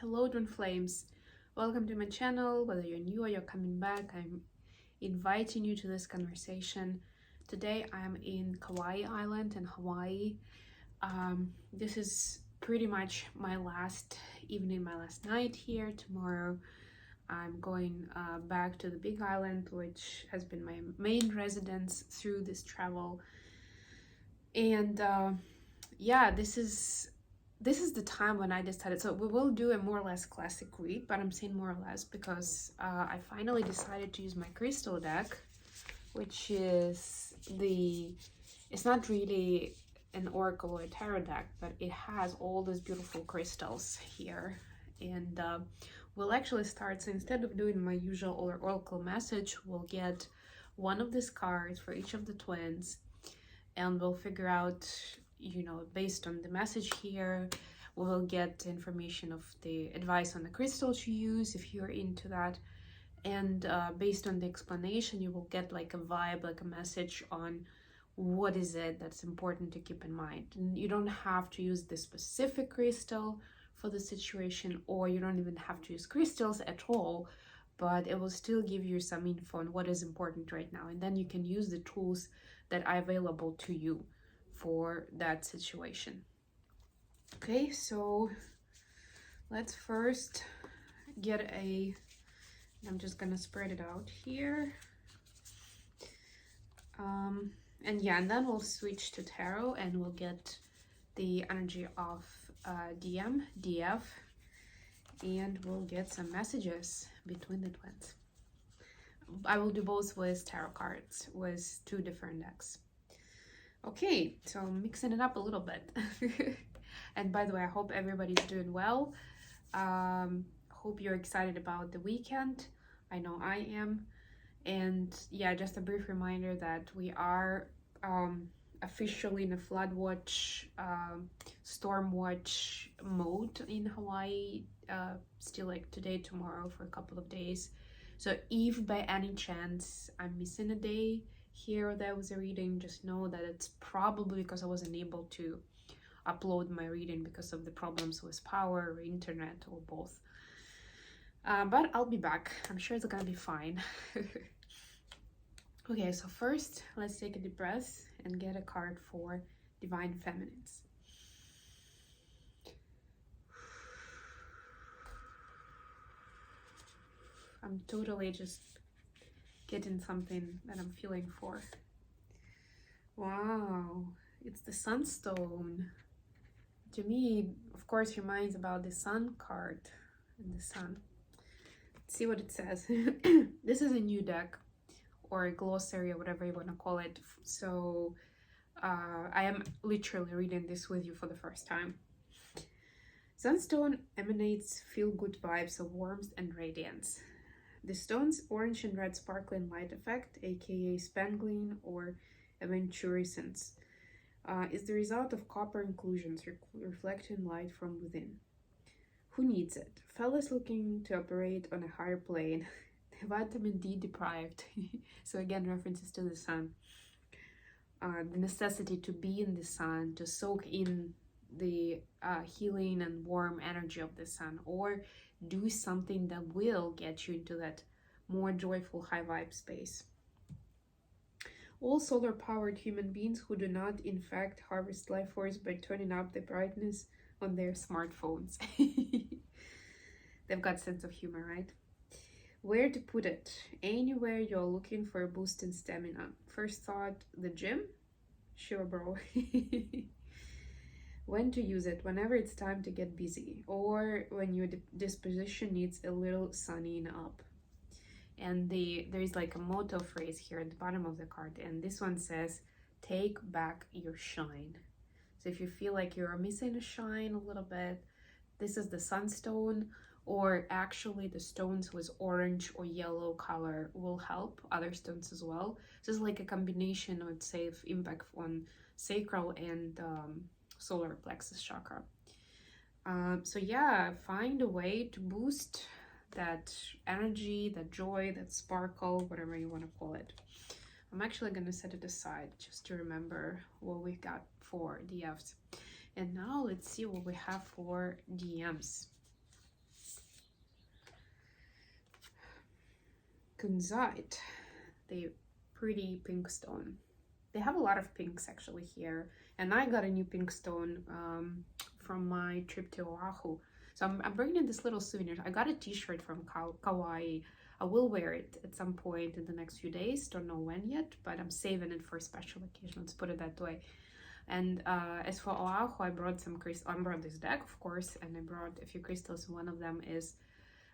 Hello, twin flames. Welcome to my channel. Whether you're new or you're coming back, I'm inviting you to this conversation. Today I'm in Kauai Island in Hawaii. This is pretty much my last evening, my last night here. Tomorrow I'm going back to the Big Island, which has been my main residence through this travel. And yeah, this is the time when I decided, so we will do a more or less classic read, but I'm saying more or less because I finally decided to use my crystal deck, which is it's not really an oracle or a tarot deck, but it has all these beautiful crystals here. And we'll actually start, so instead of doing my usual oracle message, we'll get one of these cards for each of the twins, and we'll figure out, based on the message here, we will get information of the advice on the crystal to use if you're into that. And based on the explanation, you will get like a vibe, like a message on what is it that's important to keep in mind. And you don't have to use the specific crystal for the situation, or you don't even have to use crystals at all, but it will still give you some info on what is important right now. And then you can use the tools that are available to you for that situation. Okay, so let's first get I'm just gonna spread it out here. And then we'll switch to tarot and we'll get the energy of DF, and we'll get some messages between the twins. I will do both with tarot cards with two different decks. Okay, so I'm mixing it up a little bit. And by the way, I hope everybody's doing well. Hope you're excited about the weekend. I know I am. And yeah, just a brief reminder that we are officially in a flood watch, storm watch mode in Hawaii, still like today, tomorrow, for a couple of days. So if by any chance I'm missing a day here or there with a reading, just know that it's probably because I wasn't able to upload my reading because of the problems with power or internet or both. But I'll be back. I'm sure it's gonna be fine. Okay, so first let's take a deep breath and get a card for Divine Feminines. I'm totally just getting something that I'm feeling for. Wow, it's the Sunstone. To me, of course, reminds about the Sun card and the Sun. Let's see what it says. This is a new deck or a glossary or whatever you want to call it. So I am literally reading this with you for the first time. Sunstone emanates feel-good vibes of warmth and radiance. The stone's orange and red sparkling light effect, aka spangling or aventurescence, is the result of copper inclusions reflecting light from within. Who needs it? Fellas looking to operate on a higher plane, vitamin D deprived, so again references to the sun, the necessity to be in the sun, to soak in the healing and warm energy of the sun, or do something that will get you into that more joyful high vibe space. All solar powered human beings who do not in fact harvest life force by turning up the brightness on their smartphones. They've got sense of humor, right? Where to put it? Anywhere you're looking for a boost in stamina. First thought, the gym? Sure, bro. When to use it? Whenever it's time to get busy, or when your disposition needs a little sunning up. And there is like a motto phrase here at the bottom of the card, and this one says, take back your shine. So if you feel like you're missing a shine a little bit, this is the Sunstone, or actually the stones with orange or yellow color will help, other stones as well. So it's like a combination, I would say, of impact on sacral and solar plexus chakra. So yeah, find a way to boost that energy, that joy, that sparkle, whatever you want to call it. I'm actually going to set it aside just to remember what we got for DFs. And now let's see what we have for DMs. kunzite, the pretty pink stone. They have a lot of pinks actually here, and I got a new pink stone from my trip to Oahu. So I'm bringing this little souvenir. I got a t-shirt from Kauai. I will wear it at some point in the next few days. Don't know when yet, but I'm saving it for a special occasion. Let's put it that way. And as for Oahu, I brought some crystals. I brought this deck, of course, and I brought a few crystals. One of them is,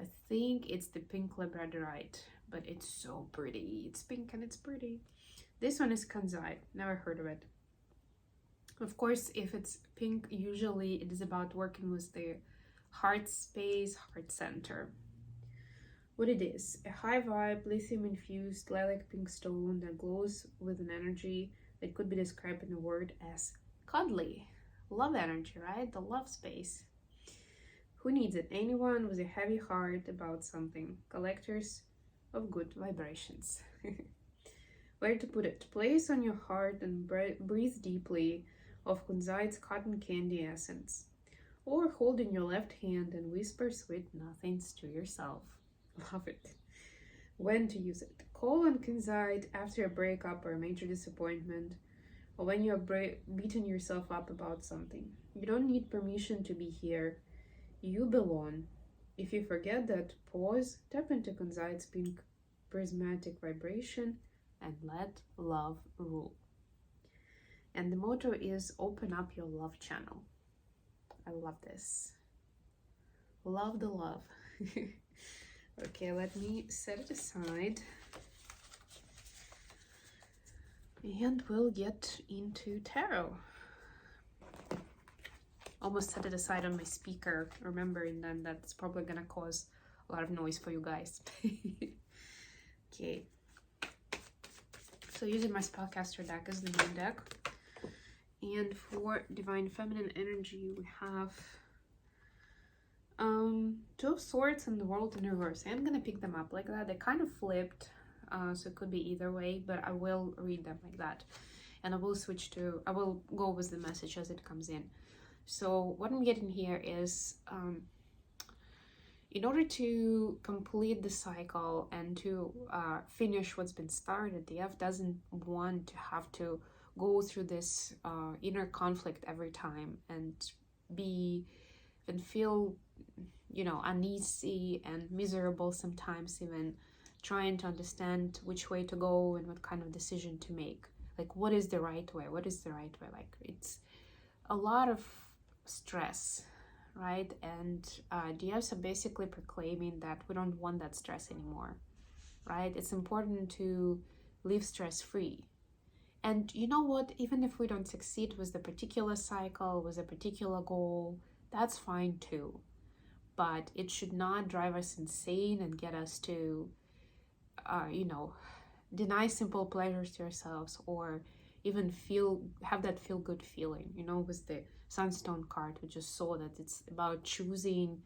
I think it's the pink labradorite, but it's so pretty. It's pink and it's pretty. This one is kunzite. Never heard of it. Of course, if it's pink, usually it is about working with the heart space, heart center. What it is, a high vibe, lithium infused lilac pink stone that glows with an energy that could be described in a word as cuddly. Love energy, right? The love space. Who needs it? Anyone with a heavy heart about something. Collectors of good vibrations. Where to put it? Place on your heart and breathe deeply of kunzite's cotton candy essence. Or hold in your left hand and whisper sweet nothings to yourself. Love it. When to use it? Call on kunzite after a breakup or a major disappointment, or when you are beating yourself up about something. You don't need permission to be here. You belong. If you forget that, pause, tap into kunzite's pink prismatic vibration, and let love rule. And the motto is open up your love channel. I love this. Love the love. Okay, let me set it aside. And we'll get into tarot. Almost set it aside on my speaker, remembering then that's probably gonna cause a lot of noise for you guys. Okay. So using my spellcaster deck as the main deck. And for divine feminine energy, we have Two of Swords and the World in reverse. I'm gonna pick them up like that. They kind of flipped, so it could be either way, but I will read them like that. And I will go with the message as it comes in. So what I'm getting here is, in order to complete the cycle and to finish what's been started, the F doesn't want to have to go through this inner conflict every time and feel, uneasy and miserable sometimes, even trying to understand which way to go and what kind of decision to make. Like, what is the right way? What is the right way? Like, it's a lot of stress, right? And DFs are basically proclaiming that we don't want that stress anymore, right? It's important to live stress-free. And you know what? Even if we don't succeed with the particular cycle, with a particular goal, that's fine too. But it should not drive us insane and get us to, deny simple pleasures to ourselves, or even have that feel-good feeling, with the Sunstone card. We just saw that it's about choosing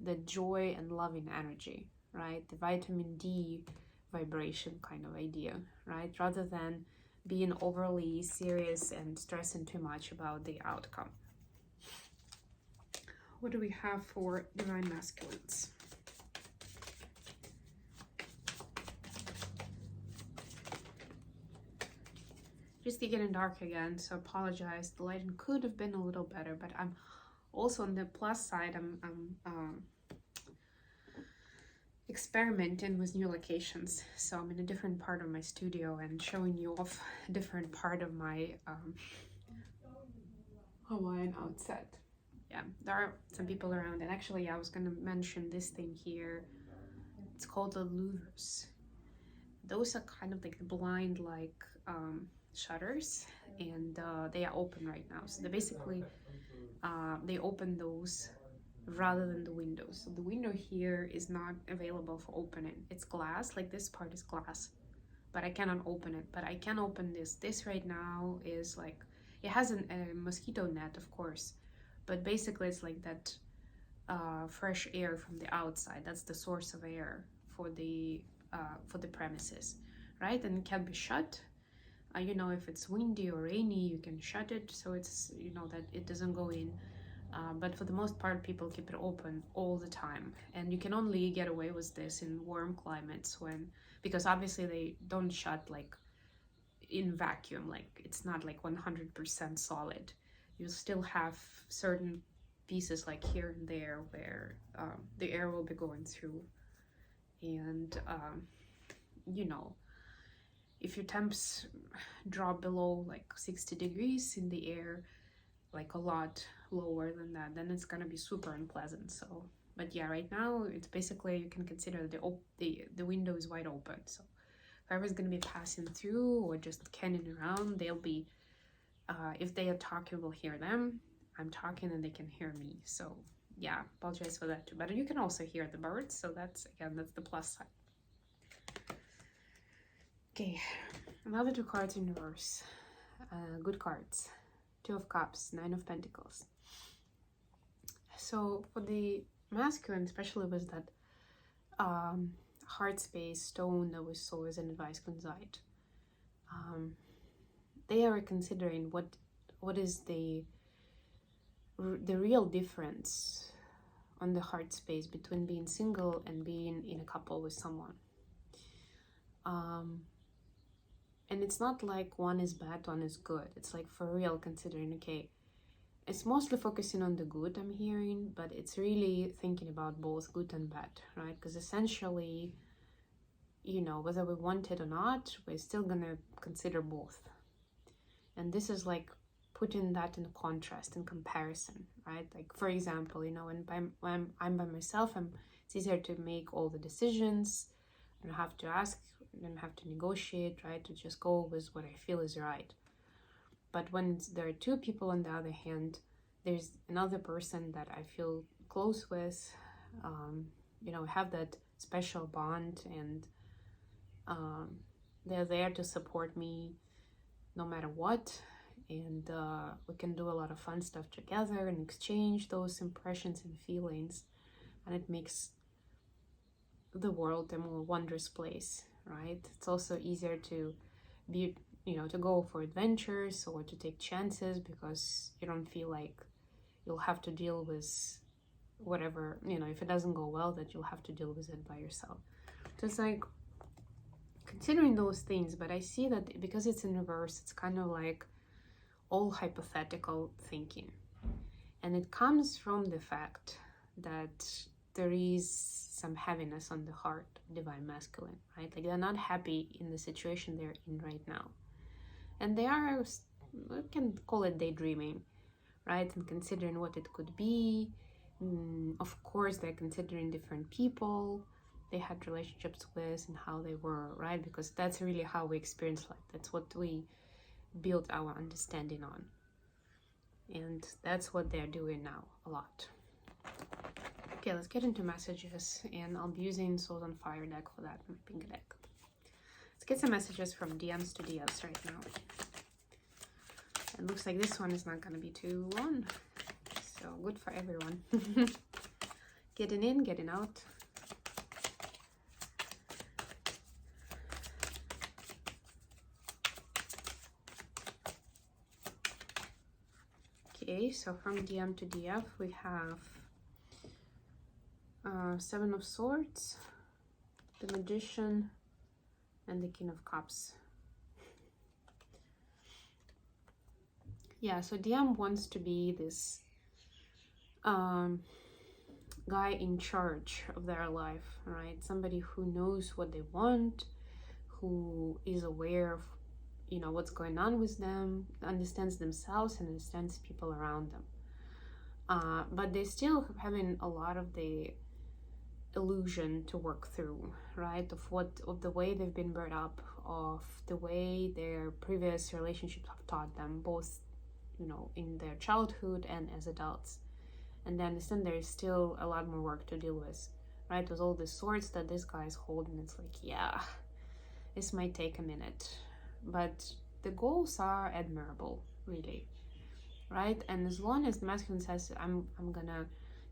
the joy and loving energy, right? The vitamin D vibration kind of idea, right? Rather than being overly serious and stressing too much about the outcome. What do we have for divine masculines? Just getting dark again, so apologize. The lighting could have been a little better, but I'm also on the plus side. I'm experimenting with new locations, so I'm in a different part of my studio and showing you off a different part of my Hawaiian outset. Yeah, there are some people around, and actually I was gonna mention this thing here. It's called the louvers. Those are kind of like the blind shutters, and they are open right now. So they basically they open those rather than the windows. So the window here is not available for opening. It's glass, like this part is glass, but I cannot open it. But I can open this. This right now is like, it has a mosquito net, of course, but basically it's like that fresh air from the outside. That's the source of air for the premises, right? And it can be shut. If it's windy or rainy, you can shut it so it's, that it doesn't go in. But for the most part, people keep it open all the time, and you can only get away with this in warm climates, because obviously they don't shut like in vacuum, like it's not like 100% solid. You still have certain pieces like here and there where the air will be going through. And you know, if your temps drop below like 60 degrees in the air, like a lot lower than that, then it's gonna be super unpleasant. So, but yeah, right now it's basically, you can consider the window is wide open. So whoever's gonna be passing through or just canning around, they'll be, if they are talking, we'll hear them. I'm talking and they can hear me. So yeah, apologize for that too. But you can also hear the birds. So that's, again, that's the plus side. Okay, another two cards in reverse. Good cards. Two of Cups, Nine of Pentacles. So for the masculine, especially with that heart space stone that we saw as an advice coincide, they are considering what is the real difference on the heart space between being single and being in a couple with someone. And it's not like one is bad, one is good. It's like for real considering, okay, it's mostly focusing on the good I'm hearing, but it's really thinking about both good and bad, right? Because essentially, you know, whether we want it or not, we're still gonna consider both. And this is like putting that in contrast, in comparison, right? Like, for example, you know, when I'm by myself, it's easier to make all the decisions. I don't have to ask, I don't have to negotiate, right? To just go with what I feel is right. But when there are two people, on the other hand, there's another person that I feel close with, you know, have that special bond, and they're there to support me no matter what. And we can do a lot of fun stuff together and exchange those impressions and feelings. And it makes the world a more wondrous place, right? It's also easier to be, you know, to go for adventures or to take chances, because you don't feel like you'll have to deal with whatever, you know, if it doesn't go well, that you'll have to deal with it by yourself. So it's like considering those things, but I see that because it's in reverse, it's kind of like all hypothetical thinking. And it comes from the fact that there is some heaviness on the heart, divine masculine, right? Like they're not happy in the situation they're in right now. And they are, we can call it daydreaming, right? And considering what it could be. Of course, they're considering different people they had relationships with and how they were, right? Because that's really how we experience life. That's what we build our understanding on. And that's what they're doing now a lot. Okay, let's get into messages, and I'll be using Souls on Fire deck for that, my pink deck. Let's get some messages from DMs to DFs right now. It looks like this one is not going to be too long, so good for everyone. Getting in, getting out. Okay, so from DM to DF we have Seven of Swords, the Magician, and the King of Cups. Yeah, so DM wants to be this guy in charge of their life, right? Somebody who knows what they want, who is aware of, you know, what's going on with them, understands themselves and understands people around them. But they're still having a lot of the illusion to work through, right? Of the way they've been brought up, of the way their previous relationships have taught them, both, you know, in their childhood and as adults. And they understand there is still a lot more work to deal with, right? With all the swords that this guy is holding, it's like, yeah, this might take a minute, but the goals are admirable, really, right? And as long as the masculine says, I'm gonna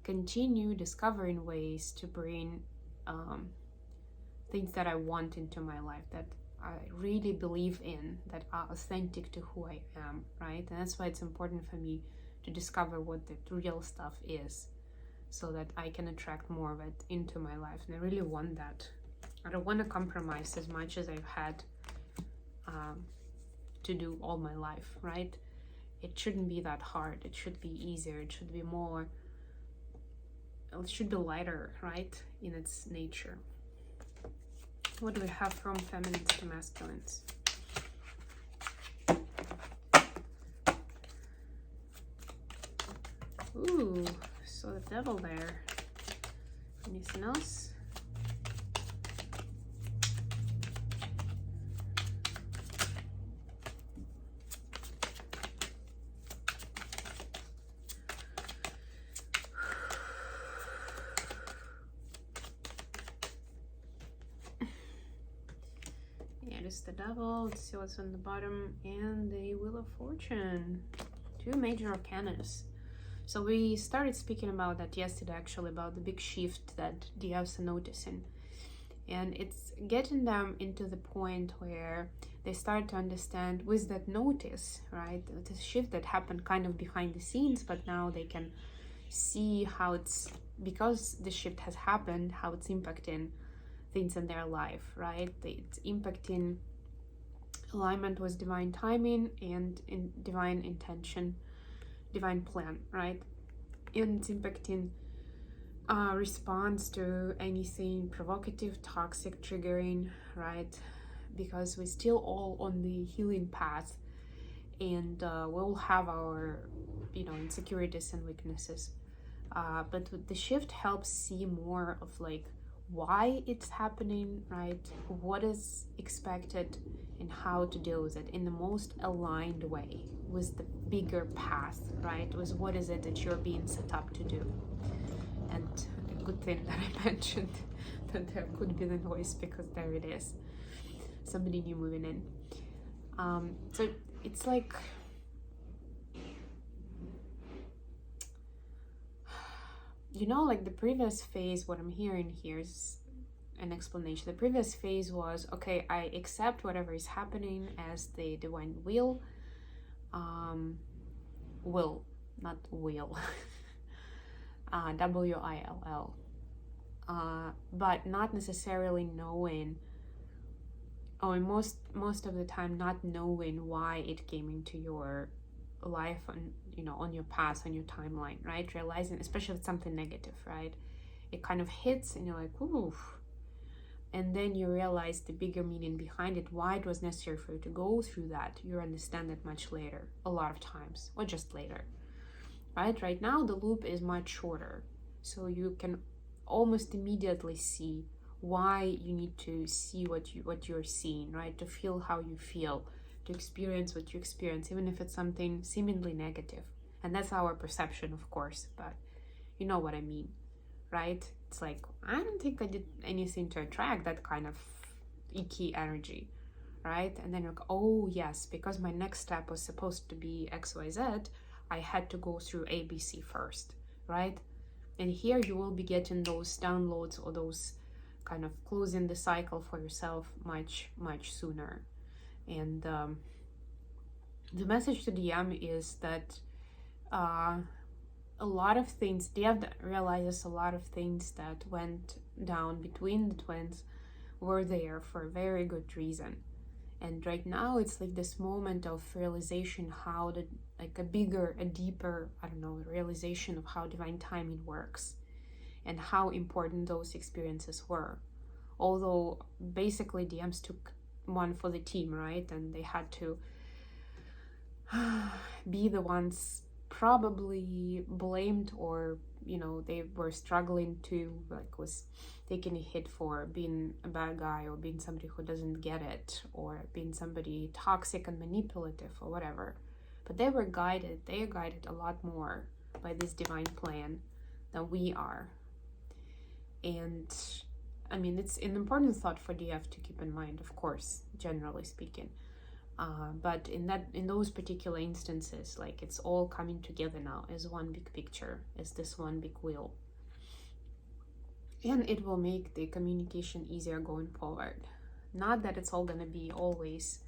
continue discovering ways to bring things that I want into my life, that I really believe in, that are authentic to who I am, right? And that's why it's important for me to discover what the real stuff is, so that I can attract more of it into my life. And I really want that. I don't want to compromise as much as I've had to do all my life, right? It shouldn't be that hard. It should be easier. It should be more, it should be lighter, right, in its nature. What do we have from feminines to masculines? Ooh, so the devil there. Anything else? Yeah, it is the devil. Let's see what's on the bottom. And the Wheel of Fortune. Two major arcanas. So we started speaking about that yesterday, actually, about the big shift that DFs are noticing. And it's getting them into the point where they start to understand with that notice, right? The shift that happened kind of behind the scenes, but now they can see how it's, because the shift has happened, how it's impacting things in their life, right? It's impacting alignment with divine timing and in divine intention, divine plan, right? And it's impacting response to anything provocative, toxic, triggering, right? Because we're still all on the healing path, and we'll have our, insecurities and weaknesses. But the shift helps see more of like why it's happening, right? What is expected and how to deal with it in the most aligned way with the bigger path, right? With what is it that you're being set up to do. And a good thing that I mentioned that there could be the noise, because there it is. Somebody new moving in. So it's like, like the previous phase, what I'm hearing here is an explanation. The previous phase was, okay, I accept whatever is happening as the divine will, not will, W-I-L-L, but not necessarily knowing, or most of the time not knowing why it came into your life and on your path, on your timeline, right? Realizing, especially if it's something negative, right? It kind of hits and you're like, oof. And then you realize the bigger meaning behind it, why it was necessary for you to go through that. You understand it much later, a lot of times, or just later, right? Right now, the loop is much shorter. So you can almost immediately see why you need to see what you're seeing, right? To feel how you feel, to experience what you experience, even if it's something seemingly negative. And that's our perception, of course, but you know what I mean, right? It's like, I don't think I did anything to attract that kind of icky energy, right? And then you're like, oh yes, because my next step was supposed to be XYZ, I had to go through ABC first, right? And here you will be getting those downloads or those kind of closing the cycle for yourself much, much sooner. And the message to DM is that a lot of things, DM realizes a lot of things that went down between the twins were there for a very good reason. And right now it's like this moment of realization how a bigger, a deeper, realization of how divine timing works and how important those experiences were. Although basically DMs took one for the team, right? And they had to be the ones probably blamed, or they were struggling to, was taking a hit for being a bad guy, or being somebody who doesn't get it, or being somebody toxic and manipulative, or whatever. But they are guided a lot more by this divine plan than we are. And it's an important thought for DF to keep in mind, of course, generally speaking. But in those particular instances, it's all coming together now as one big picture, as this one big wheel. And it will make the communication easier going forward. Not that it's all gonna be always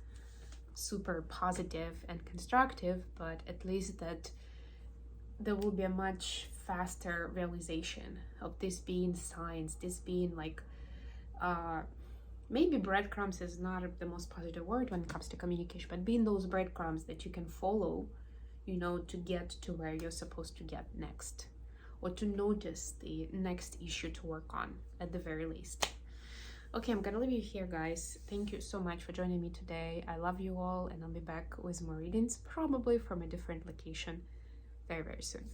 super positive and constructive, but at least that there will be a much faster realization of this being signs, this being like maybe breadcrumbs is not the most positive word when it comes to communication, but being those breadcrumbs that you can follow, you know, to get to where you're supposed to get next, or to notice the next issue to work on at the very least. Okay, I'm gonna leave you here, guys. Thank you so much for joining me today. I love you all, and I'll be back with more readings, probably from a different location very, very soon.